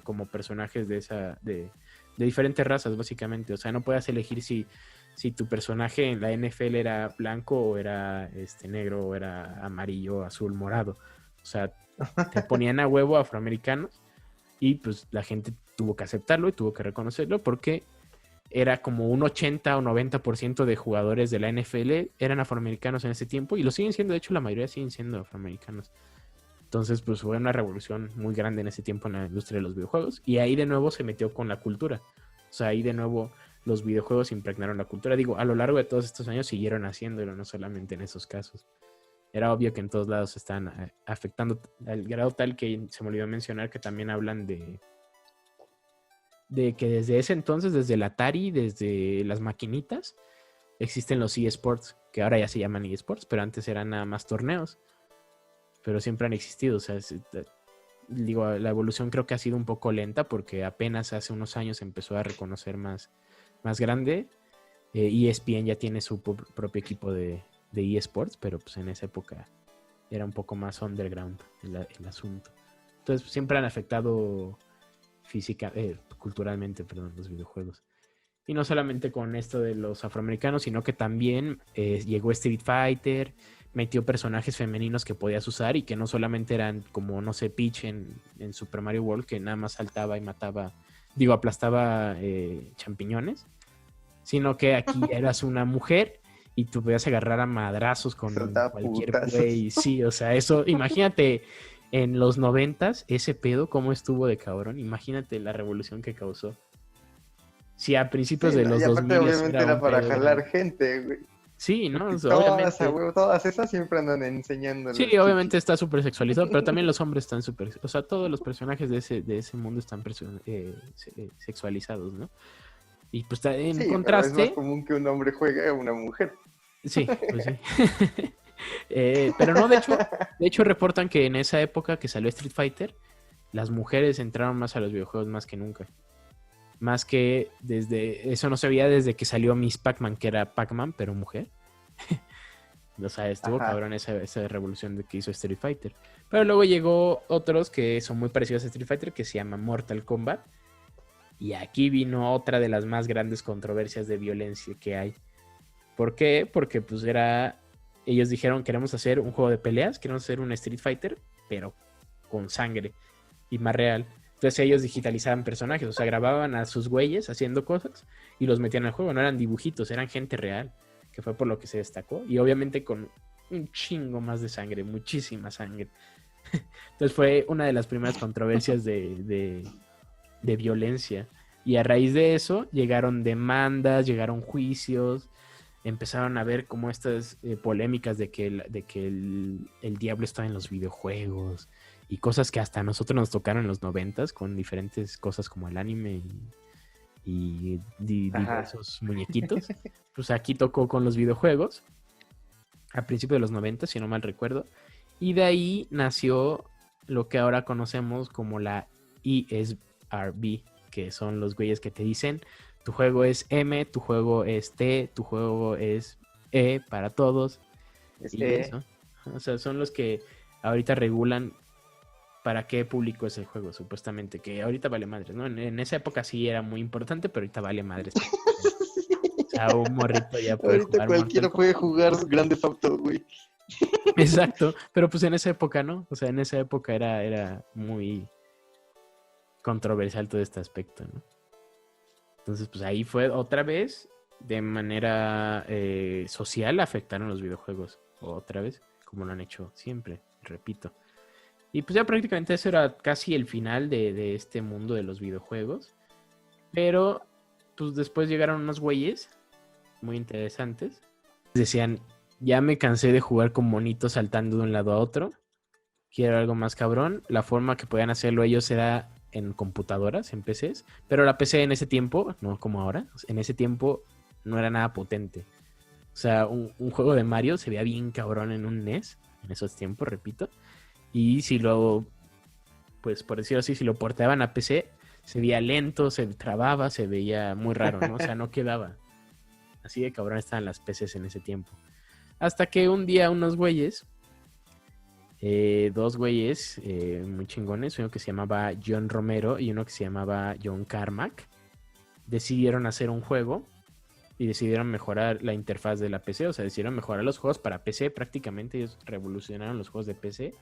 como personajes de diferentes razas, básicamente. O sea, no puedas elegir si tu personaje en la NFL era blanco o era negro o era amarillo, azul, morado. O sea, te ponían a huevo afroamericanos y pues la gente tuvo que aceptarlo y tuvo que reconocerlo porque era como un 80 o 90% de jugadores de la NFL eran afroamericanos en ese tiempo y lo siguen siendo, de hecho la mayoría siguen siendo afroamericanos. Entonces pues fue una revolución muy grande en ese tiempo en la industria de los videojuegos y ahí de nuevo se metió con la cultura. O sea, ahí de nuevo los videojuegos impregnaron la cultura. Digo, a lo largo de todos estos años siguieron haciéndolo, no solamente en esos casos. Era obvio que en todos lados están afectando al grado tal que se me olvidó mencionar que también hablan de que desde ese entonces, desde el Atari, desde las maquinitas, existen los eSports, que ahora ya se llaman eSports, pero antes eran nada más torneos. Pero siempre han existido. O sea, digo, la evolución creo que ha sido un poco lenta porque apenas hace unos años empezó a reconocer más grande. ESPN ya tiene su propio equipo de eSports, pero pues en esa época era un poco más underground el asunto. Entonces pues, siempre han afectado culturalmente, perdón, los videojuegos. Y no solamente con esto de los afroamericanos, sino que también llegó Street Fighter, metió personajes femeninos que podías usar y que no solamente eran como, no sé, Peach en Super Mario World, que nada más saltaba y aplastaba champiñones, sino que aquí eras una mujer y tú podías agarrar a madrazos con cualquier güey. Sí, o sea, eso, imagínate en los 90s, ese pedo, cómo estuvo de cabrón. Imagínate la revolución que causó. Si a principios de los 2000 obviamente era para jalar gente, güey. Sí, ¿no? O sea, obviamente. Todas esas siempre andan enseñando. Sí, obviamente está súper sexualizado, pero también los hombres están súper... O sea, todos los personajes de ese mundo están sexualizados, ¿no? Y pues en contraste... Pero es más común que un hombre juegue a una mujer. Sí, pues sí. Pero no, de hecho reportan que en esa época que salió Street Fighter, las mujeres entraron más a los videojuegos más que nunca. Más que eso no se veía desde que salió Miss Pac-Man, que era Pac-Man, pero mujer. O sea, estuvo cabrón esa revolución de que hizo Street Fighter. Pero luego llegó otros que son muy parecidos a Street Fighter, que se llama Mortal Kombat. Y aquí vino otra de las más grandes controversias de violencia que hay. ¿Por qué? Porque pues ellos dijeron, queremos hacer un juego de peleas, queremos hacer un Street Fighter, pero con sangre y más real. Entonces ellos digitalizaban personajes, o sea, grababan a sus güeyes haciendo cosas y los metían al juego. No eran dibujitos, eran gente real que fue por lo que se destacó, y obviamente con un chingo más de sangre, muchísima sangre. Entonces fue una de las primeras controversias de violencia. Y a raíz de eso llegaron demandas, llegaron juicios, empezaron a ver como estas polémicas de que, el diablo está en los videojuegos y cosas que hasta a nosotros nos tocaron en los 90s con diferentes cosas como el anime y diversos muñequitos. Pues aquí tocó con los videojuegos a principios de los 90, si no mal recuerdo. Y de ahí nació lo que ahora conocemos como la ESRB, que son los güeyes que te dicen, tu juego es M, tu juego es T, tu juego es E para todos. Y eso. O sea, son los que ahorita regulan para qué público es el juego, supuestamente. Que ahorita vale madres, ¿no? En esa época sí era muy importante, pero ahorita vale madres. O sea, un morrito ya puede ahorita jugar cualquiera puede jugar Grand Theft Auto, güey. Exacto, pero pues en esa época, ¿no? O sea, en esa época era muy controversial todo este aspecto, ¿no? Entonces, pues ahí fue otra vez, de manera social, afectaron los videojuegos. Otra vez, como lo han hecho siempre, repito. Y pues ya prácticamente eso era casi el final de este mundo de los videojuegos. Pero, pues después llegaron unos güeyes muy interesantes. Decían, ya me cansé de jugar con monitos saltando de un lado a otro. Quiero algo más cabrón. La forma que podían hacerlo ellos era en computadoras, en PCs. Pero la PC en ese tiempo, no como ahora, en ese tiempo no era nada potente. O sea, un juego de Mario se veía bien cabrón en un NES, en esos tiempos, repito. Y si lo, pues por decirlo así, si lo portaban a PC, se veía lento, se trababa, se veía muy raro, ¿no? O sea, no quedaba. Así de cabrón estaban las PCs en ese tiempo. Hasta que un día unos güeyes, dos güeyes muy chingones, uno que se llamaba John Romero y uno que se llamaba John Carmack, decidieron hacer un juego y decidieron mejorar la interfaz de la PC, o sea, decidieron mejorar los juegos para PC, prácticamente ellos revolucionaron los juegos de PC.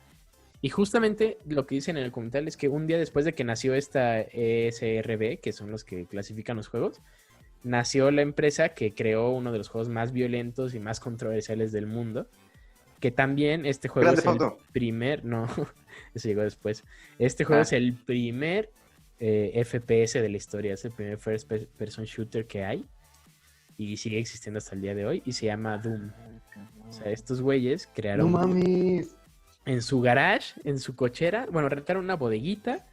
Y justamente lo que dicen en el comentario es que un día después de que nació esta ESRB, que son los que clasifican los juegos, nació la empresa que creó uno de los juegos más violentos y más controversiales del mundo. Que también este juego Grande es el foto. primer, no, eso llegó después. Este juego es el primer FPS de la historia, es el primer first person shooter que hay y sigue existiendo hasta el día de hoy y se llama Doom. O sea, estos güeyes crearon No mames. en su garage, en su cochera, bueno, rentaron una bodeguita,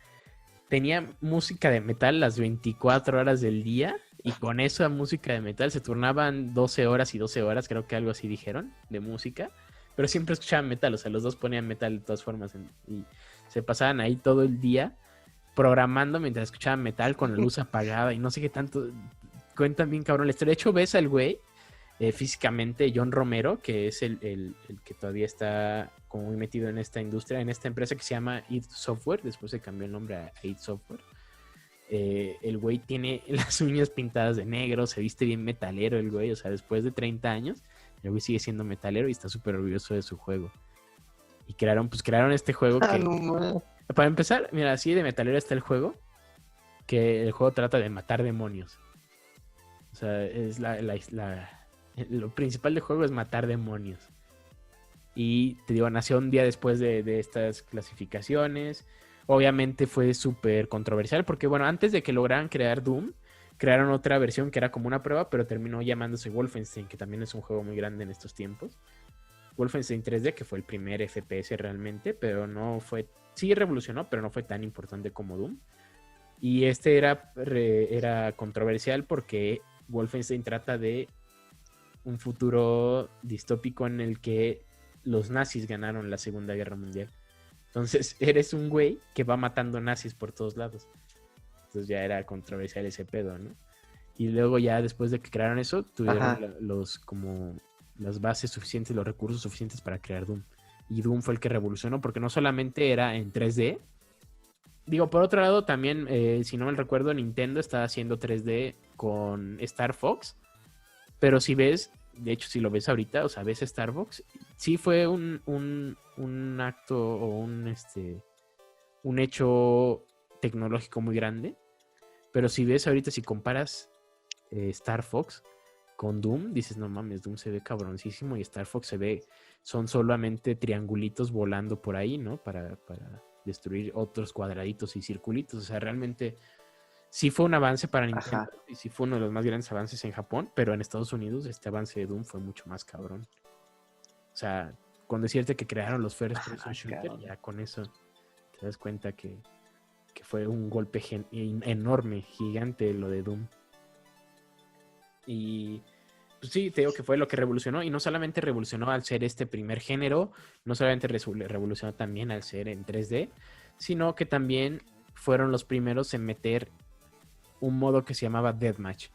tenía música de metal las 24 horas del día y con esa música de metal se turnaban 12 horas y 12 horas, creo que algo así dijeron, de música. Pero siempre escuchaban metal, o sea, los dos ponían metal de todas formas y se pasaban ahí todo el día programando mientras escuchaban metal con la luz apagada y no sé qué tanto. Cuentan bien cabrón la historia. De hecho, ves al güey físicamente, John Romero, que es el que todavía está como muy metido en esta industria, en esta empresa que se llama id Software, después se cambió el nombre a id Software. El güey tiene las uñas pintadas de negro, se viste bien metalero el güey, o sea, después de 30 años el güey sigue siendo metalero y está súper orgulloso de su juego. Y crearon este juego que... No, para empezar, mira, así de metalero está el juego, que el juego trata de matar demonios. O sea, es lo principal del juego es matar demonios. Y te digo, nació un día después de estas clasificaciones. Obviamente fue súper controversial porque, bueno, antes de que lograran crear Doom, crearon otra versión que era como una prueba, pero terminó llamándose Wolfenstein, que también es un juego muy grande en estos tiempos. Wolfenstein 3D, que fue el primer FPS realmente, pero no fue... Sí revolucionó, pero no fue tan importante como Doom. Y este era controversial porque Wolfenstein trata de un futuro distópico en el que los nazis ganaron la Segunda Guerra Mundial. Entonces eres un güey que va matando nazis por todos lados. Entonces ya era controversial ese pedo, ¿no? Y luego ya después de que crearon eso, tuvieron como las bases suficientes, los recursos suficientes para crear Doom. Y Doom fue el que revolucionó porque no solamente era en 3D. Digo, por otro lado, también, si no me recuerdo, Nintendo estaba haciendo 3D con Star Fox. Pero si ves, de hecho, si lo ves ahorita, o sea, ves Star Fox, sí fue un acto o un hecho tecnológico muy grande. Pero si ves ahorita, si comparas Star Fox con Doom, dices, no mames, Doom se ve cabroncísimo y Star Fox se ve, son solamente triangulitos volando por ahí, ¿no? Para destruir otros cuadraditos y circulitos. O sea, realmente sí fue un avance para Nintendo. Ajá. Y sí fue uno de los más grandes avances en Japón, pero en Estados Unidos este avance de Doom fue mucho más cabrón. O sea, con decirte que crearon los first person shooter, ya con eso te das cuenta que fue un golpe enorme, gigante lo de Doom. Y pues sí, te digo que fue lo que revolucionó, y no solamente revolucionó al ser este primer género, no solamente revolucionó también al ser en 3D, sino que también fueron los primeros en meter un modo que se llamaba Deathmatch.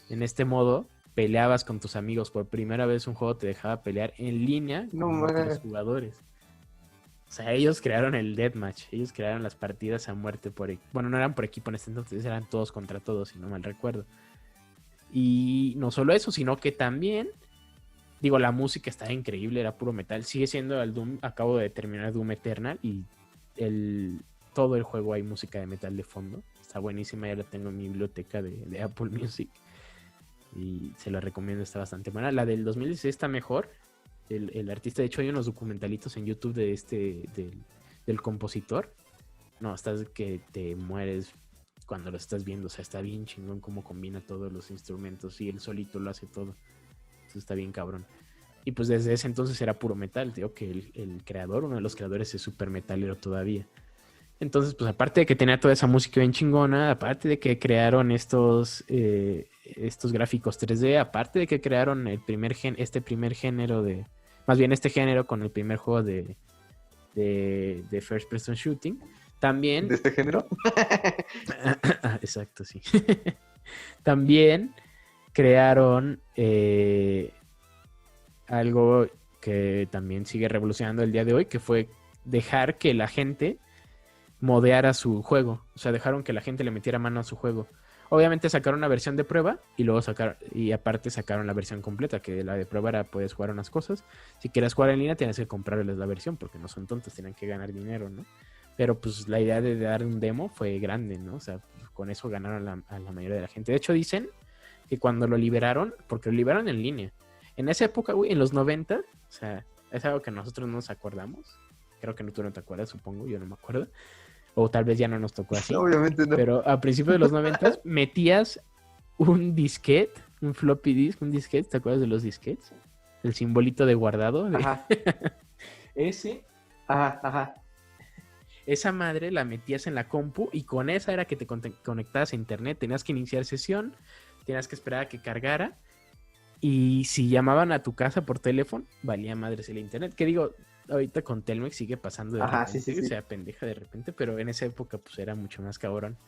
En este modo peleabas con tus amigos. Por primera vez un juego te dejaba pelear en línea con otros jugadores. O sea, ellos crearon el Deathmatch. Ellos crearon las partidas a muerte por... Bueno, no eran por equipo en este entonces, eran todos contra todos, si no mal recuerdo. Y no solo eso, sino que también... Digo, la música estaba increíble, era puro metal. Sigue siendo el Doom, acabo de terminar Doom Eternal y todo el juego hay música de metal de fondo. Está buenísima, ya la tengo en mi biblioteca de Apple Music. Y se la recomiendo, está bastante buena. La del 2016 está mejor. El artista, de hecho, hay unos documentalitos en YouTube del compositor. No, estás que te mueres cuando lo estás viendo. O sea, está bien chingón cómo combina todos los instrumentos y él solito lo hace todo. Eso está bien cabrón. Y pues desde ese entonces era puro metal. Digo que el creador, uno de los creadores, es súper metalero todavía. Entonces, pues aparte de que tenía toda esa música bien chingona, aparte de que crearon estos gráficos 3D, aparte de que crearon este primer género más bien este género con el primer juego de First Person Shooting, también... ¿De este género? Exacto, sí. También crearon algo que también sigue revolucionando el día de hoy, que fue dejar que la gente modeara su juego. O sea, dejaron que la gente le metiera mano a su juego. Obviamente sacaron una versión de prueba y luego aparte sacaron la versión completa, que la de prueba era puedes jugar unas cosas. Si quieres jugar en línea tienes que comprarles la versión porque no son tontos, tienen que ganar dinero, ¿no? Pero pues la idea de dar un demo fue grande, ¿no? O sea, pues, con eso ganaron a la mayoría de la gente. De hecho dicen que cuando lo liberaron, porque lo liberaron en línea, en esa época, güey, en los 90, o sea, es algo que nosotros no nos acordamos. Creo que tú no te acuerdas, supongo, yo no me acuerdo. O tal vez ya no nos tocó así. Obviamente no. Pero a principios de los 90 metías un disquete, un floppy disk, un disquete, ¿te acuerdas de los disquetes? El simbolito de guardado. Ajá. Ese. Ajá. Esa madre la metías en la compu y con esa era que te conectabas a internet. Tenías que iniciar sesión, tenías que esperar a que cargara. Y si llamaban a tu casa por teléfono, valía madres el internet. Que digo, ahorita con Telmex sigue pasando de repente, sí. o sea, pendeja de repente, pero en esa época pues era mucho más cabrón.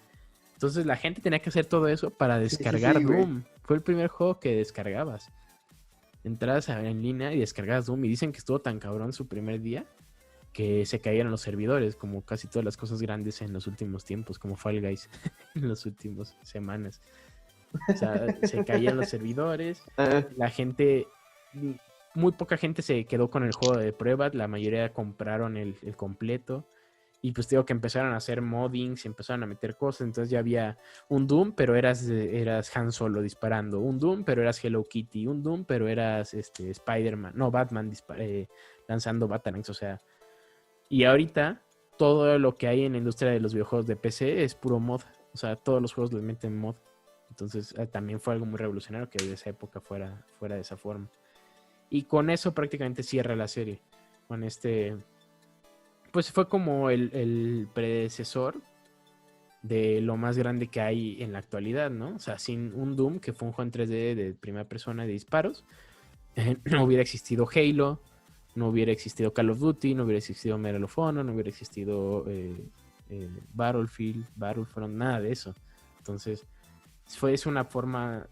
Entonces la gente tenía que hacer todo eso para descargar Doom. Fue el primer juego que descargabas. Entrabas en línea y descargabas Doom y dicen que estuvo tan cabrón su primer día que se caían los servidores, como casi todas las cosas grandes en los últimos tiempos, como Fall Guys en las últimas semanas. O sea, se caían los servidores, la gente, muy poca gente se quedó con el juego de prueba, la mayoría compraron el completo. Y pues digo que empezaron a hacer moddings y empezaron a meter cosas. Entonces ya había un Doom, pero eras Han Solo disparando. Un Doom, pero eras Hello Kitty. Un Doom, pero eras Spider-Man. No, Batman lanzando Batarangs. O sea, y ahorita todo lo que hay en la industria de los videojuegos de PC es puro mod. O sea, todos los juegos les meten mod. Entonces también fue algo muy revolucionario que de esa época fuera de esa forma. Y con eso prácticamente cierra la serie. Con pues fue como el predecesor de lo más grande que hay en la actualidad, ¿no? O sea, sin un Doom, que fue un juego en 3D de primera persona de disparos, no hubiera existido Halo, no hubiera existido Call of Duty, no hubiera existido Medal of Honor, no hubiera existido Battlefield, Battlefront, nada de eso. Entonces, es una forma,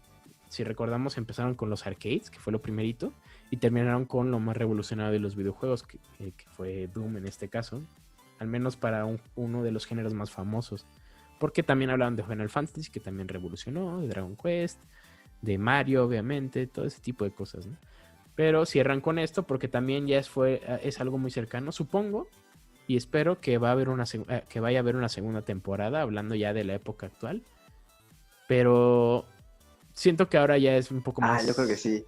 si recordamos, empezaron con los arcades, que fue lo primerito, y terminaron con lo más revolucionario de los videojuegos, que fue Doom en este caso, al menos para uno de los géneros más famosos. Porque también hablaban de Final Fantasy, que también revolucionó, de Dragon Quest, de Mario, obviamente, todo ese tipo de cosas, ¿no? Pero cierran con esto porque también ya es algo muy cercano, supongo, y espero que vaya a haber una segunda temporada, hablando ya de la época actual. Pero siento que ahora ya es un poco más... yo creo que sí.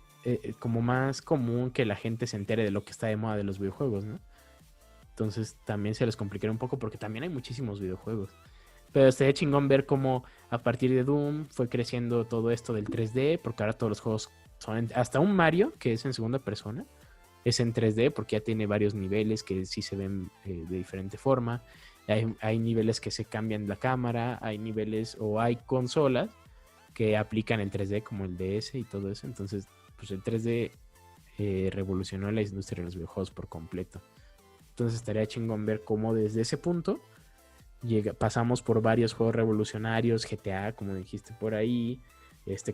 Como más común que la gente se entere de lo que está de moda de los videojuegos, ¿no? Entonces también se les complicará un poco porque también hay muchísimos videojuegos. Pero estaría chingón ver cómo a partir de Doom fue creciendo todo esto del 3D, porque ahora todos los juegos son... Hasta un Mario, que es en segunda persona, es en 3D porque ya tiene varios niveles que sí se ven de diferente forma. Hay niveles que se cambian la cámara, hay niveles o hay consolas que aplican el 3D como el DS y todo eso. Entonces, pues el 3D revolucionó la industria de los videojuegos por completo. Entonces estaría chingón ver cómo desde ese punto pasamos por varios juegos revolucionarios, GTA, como dijiste por ahí,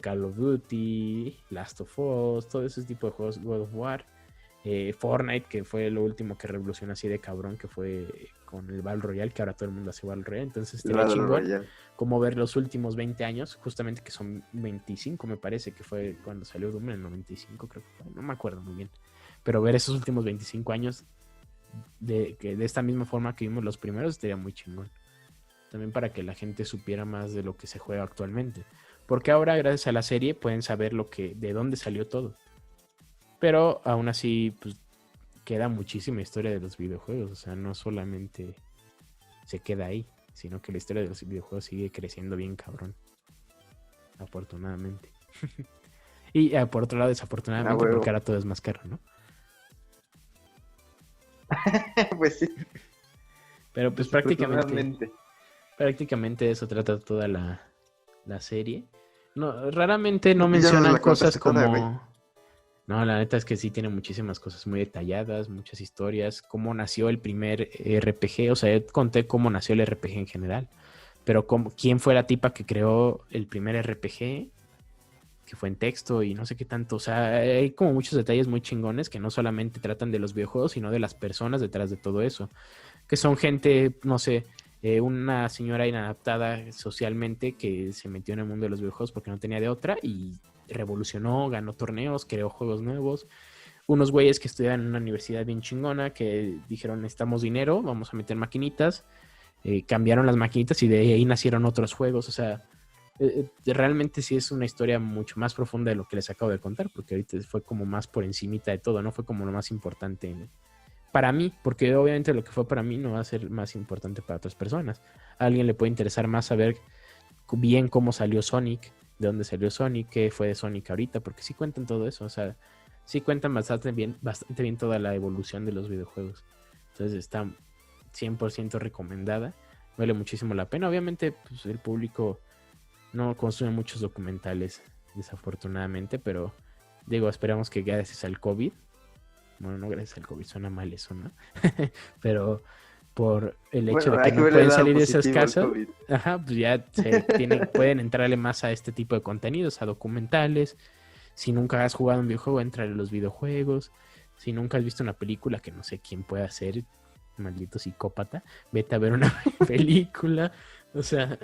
Call of Duty, Last of Us, todo ese tipo de juegos, God of War, Fortnite, que fue lo último que revolucionó así de cabrón, que fue con el Battle Royale, que ahora todo el mundo hace Battle Royale. Entonces estaría chingón como ver los últimos 20 años, justamente que son 25 me parece, que fue cuando salió Doom en el 95, creo que fue, no me acuerdo muy bien, pero ver esos últimos 25 años de esta misma forma que vimos los primeros estaría muy chingón. También para que la gente supiera más de lo que se juega actualmente. Porque ahora, gracias a la serie, pueden saber de dónde salió todo. Pero aún así, pues, queda muchísima historia de los videojuegos. O sea, no solamente se queda ahí, sino que la historia de los videojuegos sigue creciendo bien cabrón. Afortunadamente. Y por otro lado, desafortunadamente, porque ahora todo es más caro, ¿no? Pues sí. Pero pues prácticamente de eso trata toda la serie. No, raramente no mencionan cosas como... No, la neta es que sí tiene muchísimas cosas muy detalladas, muchas historias, cómo nació el primer RPG, o sea, yo conté cómo nació el RPG en general, pero quién fue la tipa que creó el primer RPG, que fue en texto y no sé qué tanto, o sea, hay como muchos detalles muy chingones que no solamente tratan de los videojuegos, sino de las personas detrás de todo eso, que son gente, no sé, una señora inadaptada socialmente que se metió en el mundo de los videojuegos porque no tenía de otra y revolucionó, ganó torneos, creó juegos nuevos. Unos güeyes que estudiaban en una universidad bien chingona que dijeron necesitamos dinero, vamos a meter maquinitas, cambiaron las maquinitas y de ahí nacieron otros juegos. O sea, realmente sí es una historia mucho más profunda de lo que les acabo de contar, porque ahorita fue como más por encimita de todo, no fue como lo más importante para mí, porque obviamente lo que fue para mí no va a ser más importante para otras personas. A alguien le puede interesar más saber bien cómo salió Sonic, de dónde salió Sonic, qué fue de Sonic ahorita, porque sí cuentan todo eso, o sea, sí cuentan bastante bien toda la evolución de los videojuegos. Entonces está 100% recomendada, vale muchísimo la pena. Obviamente, pues, el público no consume muchos documentales, desafortunadamente, pero digo, esperamos que gracias al COVID, bueno, no gracias al COVID, suena mal eso, ¿no? Pero por el hecho de que no pueden salir de esas casas, pues ya pueden entrarle más a este tipo de contenidos, a documentales. Si nunca has jugado un videojuego, entra a los videojuegos. Si nunca has visto una película, que no sé quién puede hacer, maldito psicópata, vete a ver una película. O sea,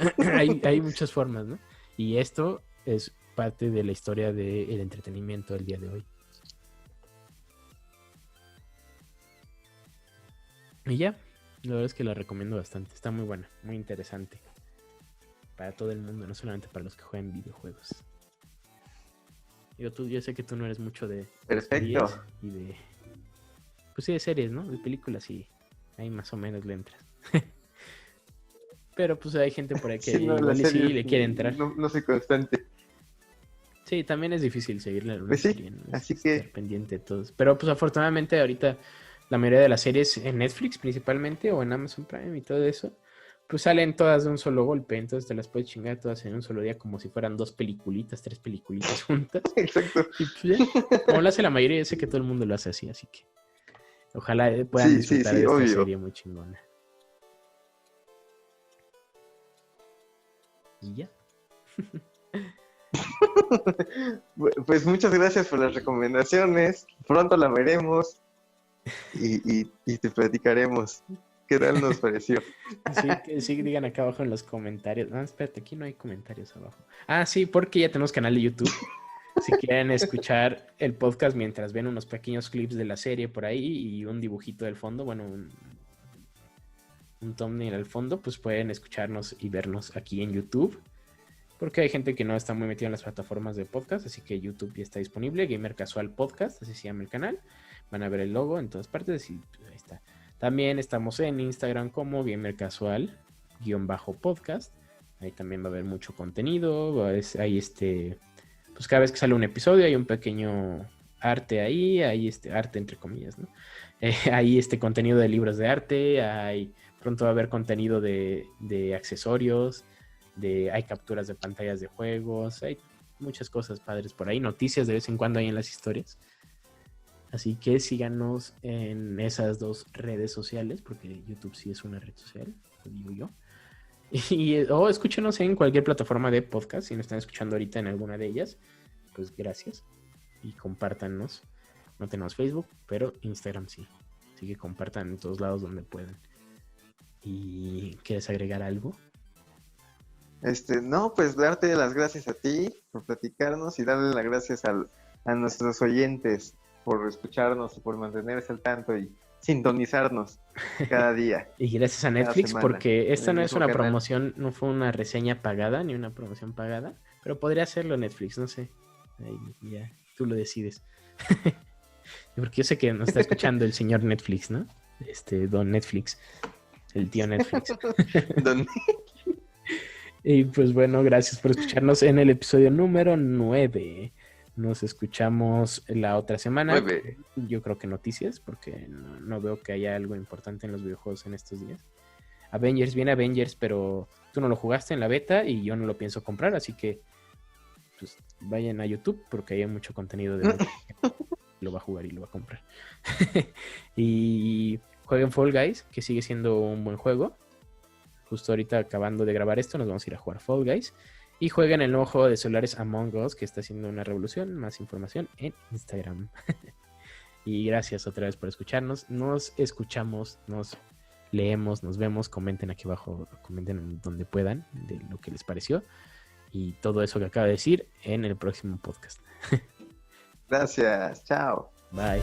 hay muchas formas, ¿no? Y esto es parte de la historia del entretenimiento del día de hoy. Y ya, la verdad es que la recomiendo bastante. Está muy buena, muy interesante. Para todo el mundo, no solamente para los que juegan videojuegos. Yo sé que tú no eres mucho de series y de... Pues sí, de series, ¿no? De películas y ahí más o menos le entras. Pero pues hay gente por ahí que igual sí le quiere entrar. No soy constante. Sí, también es difícil seguirle una serie, ¿no? Así que... Estar pendiente de todos. Pero pues afortunadamente ahorita la mayoría de las series en Netflix principalmente o en Amazon Prime y todo eso, pues salen todas de un solo golpe, entonces te las puedes chingar todas en un solo día como si fueran 3 peliculitas juntas. Exacto. Y pues ya, como lo hace la mayoría, yo sé que todo el mundo lo hace así que ojalá puedan disfrutar de esta serie muy chingona. Y ya. Pues muchas gracias por las recomendaciones. Pronto la veremos y te platicaremos qué tal nos pareció. Sí, digan acá abajo en los comentarios. No, espérate, aquí no hay comentarios abajo. Ah, sí, porque ya tenemos canal de YouTube. Si quieren escuchar el podcast mientras ven unos pequeños clips de la serie por ahí y un dibujito del fondo, bueno, un thumbnail al fondo, pues pueden escucharnos y vernos aquí en YouTube. porque hay gente que no está muy metida en las plataformas de podcast, así que YouTube ya está disponible, Gamer Casual Podcast, así se llama el canal. Van a ver el logo en todas partes y pues, ahí está. También estamos en Instagram como Gamer Casual-podcast. Ahí también va a haber mucho contenido. Hay pues cada vez que sale un episodio hay un pequeño arte ahí, hay arte entre comillas, ¿no? Hay contenido de libros de arte, pronto va a haber contenido de accesorios, hay capturas de pantallas de juegos, hay muchas cosas padres por ahí, noticias de vez en cuando hay en las historias. Así que síganos en esas 2 redes sociales, porque YouTube sí es una red social, lo digo yo. O escúchenos en cualquier plataforma de podcast. Si nos están escuchando ahorita en alguna de ellas, pues gracias. Y compártanos. No tenemos Facebook, pero Instagram sí. Así que compartan en todos lados donde puedan. ¿Y quieres agregar algo? No, pues darte las gracias a ti por platicarnos y darle las gracias a nuestros oyentes por escucharnos y por mantenerse al tanto y sintonizarnos cada día. Y gracias a Netflix, porque esta no es una promoción, no fue una reseña pagada ni una promoción pagada, pero podría hacerlo Netflix, no sé. Ahí ya, tú lo decides. Porque yo sé que nos está escuchando el señor Netflix, ¿no? Don Netflix, el tío Netflix. Don... Y pues bueno, gracias por escucharnos en el episodio número 9. Nos escuchamos la otra semana. 9. Yo creo que noticias, porque no veo que haya algo importante en los videojuegos en estos días. Viene Avengers, pero tú no lo jugaste en la beta y yo no lo pienso comprar, así que pues vayan a YouTube porque hay mucho contenido de lo va a jugar y lo va a comprar. Y jueguen Fall Guys, que sigue siendo un buen juego. Justo ahorita acabando de grabar esto, nos vamos a ir a jugar Fall Guys. Y jueguen el nuevo juego de celulares Among Us, que está haciendo una revolución. Más información en Instagram. Y gracias otra vez por escucharnos. Nos escuchamos, nos leemos, nos vemos. Comenten aquí abajo, comenten donde puedan de lo que les pareció. Y todo eso que acabo de decir en el próximo podcast. Gracias, chao. Bye.